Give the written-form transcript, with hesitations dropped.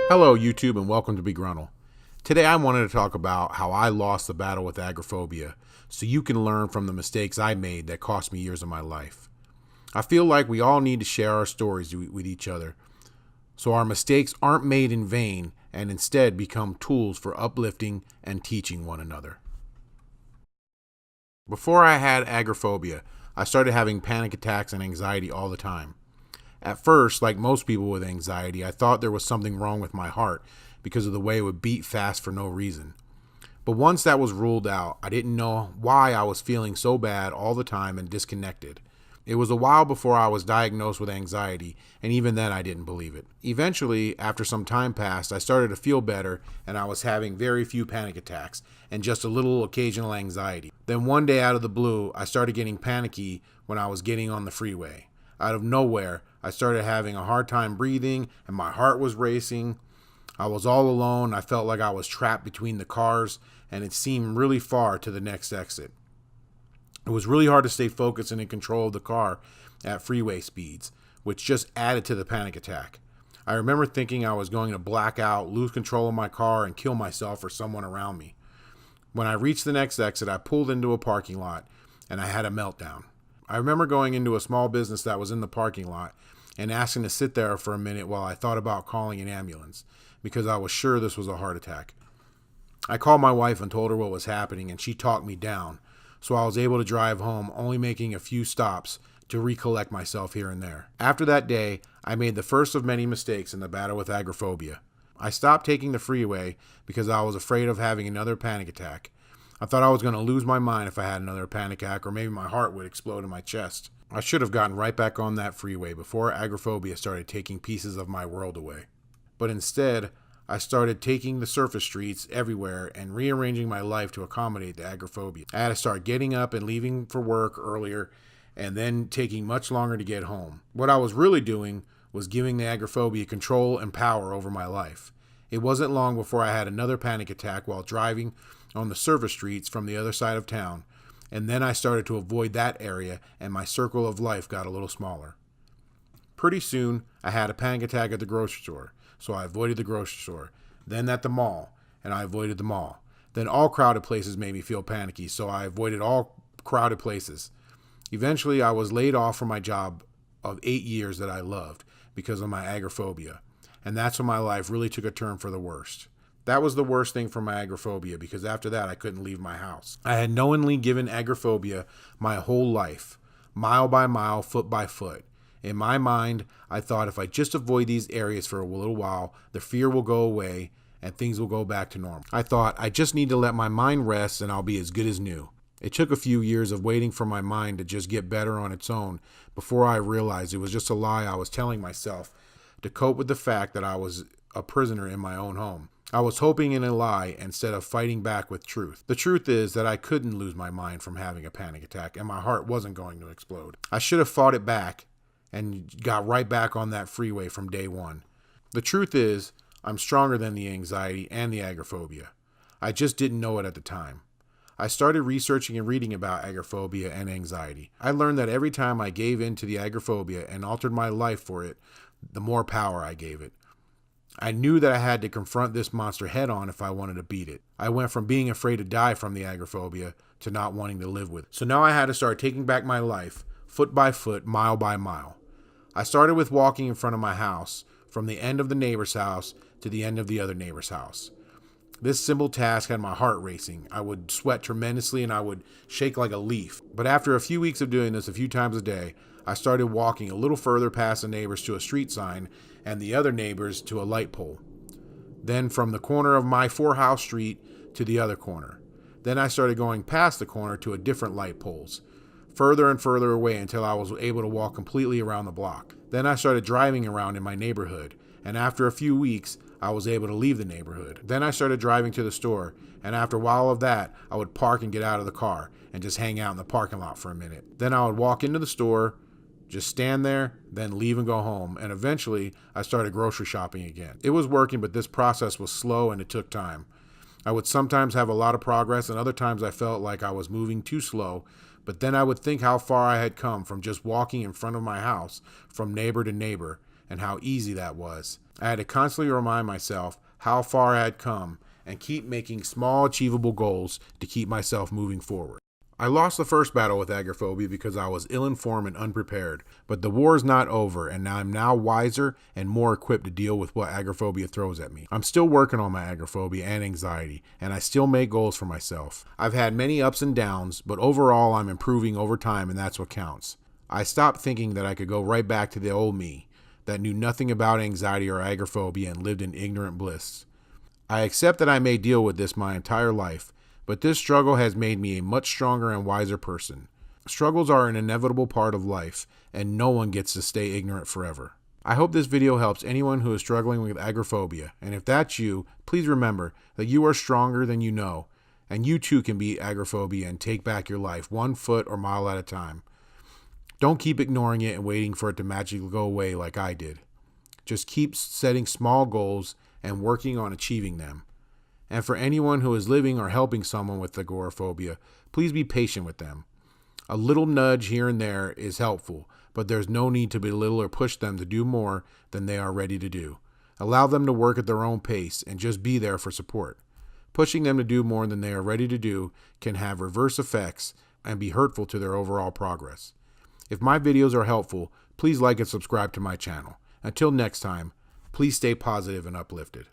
Hello, YouTube, and welcome to Begruntle. Today I wanted to talk about how I lost the battle with agoraphobia so you can learn from the mistakes I made that cost me years of my life. I feel like we all need to share our stories with each other so our mistakes aren't made in vain and instead become tools for uplifting and teaching one another. Before I had agoraphobia, I started having panic attacks and anxiety all the time. At first, like most people with anxiety, I thought there was something wrong with my heart because of the way it would beat fast for no reason. But once that was ruled out, I didn't know why I was feeling so bad all the time and disconnected. It was a while before I was diagnosed with anxiety, and even then I didn't believe it. Eventually, after some time passed, I started to feel better and I was having very few panic attacks and just a little occasional anxiety. Then one day out of the blue, I started getting panicky when I was getting on the freeway. Out of nowhere, I started having a hard time breathing and my heart was racing. I was all alone. I felt like I was trapped between the cars and it seemed really far to the next exit. It was really hard to stay focused and in control of the car at freeway speeds, which just added to the panic attack. I remember thinking I was going to black out, lose control of my car, and kill myself or someone around me. When I reached the next exit, I pulled into a parking lot and I had a meltdown. I remember going into a small business that was in the parking lot and asking to sit there for a minute while I thought about calling an ambulance because I was sure this was a heart attack. I called my wife and told her what was happening and she talked me down, so I was able to drive home, only making a few stops to recollect myself here and there. After that day, I made the first of many mistakes in the battle with agoraphobia. I stopped taking the freeway because I was afraid of having another panic attack. I thought I was going to lose my mind if I had another panic attack or maybe my heart would explode in my chest. I should have gotten right back on that freeway before agoraphobia started taking pieces of my world away. But instead, I started taking the surface streets everywhere and rearranging my life to accommodate the agoraphobia. I had to start getting up and leaving for work earlier and then taking much longer to get home. What I was really doing was giving the agoraphobia control and power over my life. It wasn't long before I had another panic attack while driving on the service streets from the other side of town, and then I started to avoid that area and my circle of life got a little smaller. Pretty soon, I had a panic attack at the grocery store, so I avoided the grocery store. Then at the mall, and I avoided the mall. Then all crowded places made me feel panicky, so I avoided all crowded places. Eventually, I was laid off from my job of 8 years that I loved because of my agoraphobia, and that's when my life really took a turn for the worst. That was the worst thing for my agoraphobia because after that I couldn't leave my house. I had knowingly given agoraphobia my whole life, mile by mile, foot by foot. In my mind, I thought if I just avoid these areas for a little while, the fear will go away and things will go back to normal. I thought I just need to let my mind rest and I'll be as good as new. It took a few years of waiting for my mind to just get better on its own before I realized it was just a lie I was telling myself to cope with the fact that I was a prisoner in my own home. I was hoping in a lie instead of fighting back with truth. The truth is that I couldn't lose my mind from having a panic attack and my heart wasn't going to explode. I should have fought it back and got right back on that freeway from day one. The truth is, I'm stronger than the anxiety and the agoraphobia. I just didn't know it at the time. I started researching and reading about agoraphobia and anxiety. I learned that every time I gave in to the agoraphobia and altered my life for it, the more power I gave it. I knew that I had to confront this monster head on if I wanted to beat it. I went from being afraid to die from the agoraphobia to not wanting to live with it. So now I had to start taking back my life, foot by foot, mile by mile. I started with walking in front of my house, from the end of the neighbor's house to the end of the other neighbor's house. This simple task had my heart racing. I would sweat tremendously and I would shake like a leaf. But after a few weeks of doing this a few times a day, I started walking a little further past the neighbors to a street sign and the other neighbors to a light pole. Then from the corner of my 4-house street to the other corner. Then I started going past the corner to a different light poles, further and further away until I was able to walk completely around the block. Then I started driving around in my neighborhood, and after a few weeks, I was able to leave the neighborhood. Then I started driving to the store, and after a while of that, I would park and get out of the car and just hang out in the parking lot for a minute. Then I would walk into the store, just stand there, then leave and go home, and eventually I started grocery shopping again. It was working, but this process was slow and it took time. I would sometimes have a lot of progress, and other times I felt like I was moving too slow, but then I would think how far I had come from just walking in front of my house, from neighbor to neighbor, and how easy that was. I had to constantly remind myself how far I had come and keep making small achievable goals to keep myself moving forward. I lost the first battle with agoraphobia because I was ill-informed and unprepared, but the war is not over, and I'm now wiser and more equipped to deal with what agoraphobia throws at me. I'm still working on my agoraphobia and anxiety, and I still make goals for myself. I've had many ups and downs, but overall I'm improving over time, and that's what counts. I stopped thinking that I could go right back to the old me that knew nothing about anxiety or agoraphobia and lived in ignorant bliss. I accept that I may deal with this my entire life, but this struggle has made me a much stronger and wiser person. Struggles are an inevitable part of life, and no one gets to stay ignorant forever. I hope this video helps anyone who is struggling with agoraphobia, and if that's you, please remember that you are stronger than you know, and you too can beat agoraphobia and take back your life 1 foot or mile at a time. Don't keep ignoring it and waiting for it to magically go away like I did. Just keep setting small goals and working on achieving them. And for anyone who is living or helping someone with agoraphobia, please be patient with them. A little nudge here and there is helpful, but there's no need to belittle or push them to do more than they are ready to do. Allow them to work at their own pace and just be there for support. Pushing them to do more than they are ready to do can have reverse effects and be hurtful to their overall progress. If my videos are helpful, please like and subscribe to my channel. Until next time, please stay positive and uplifted.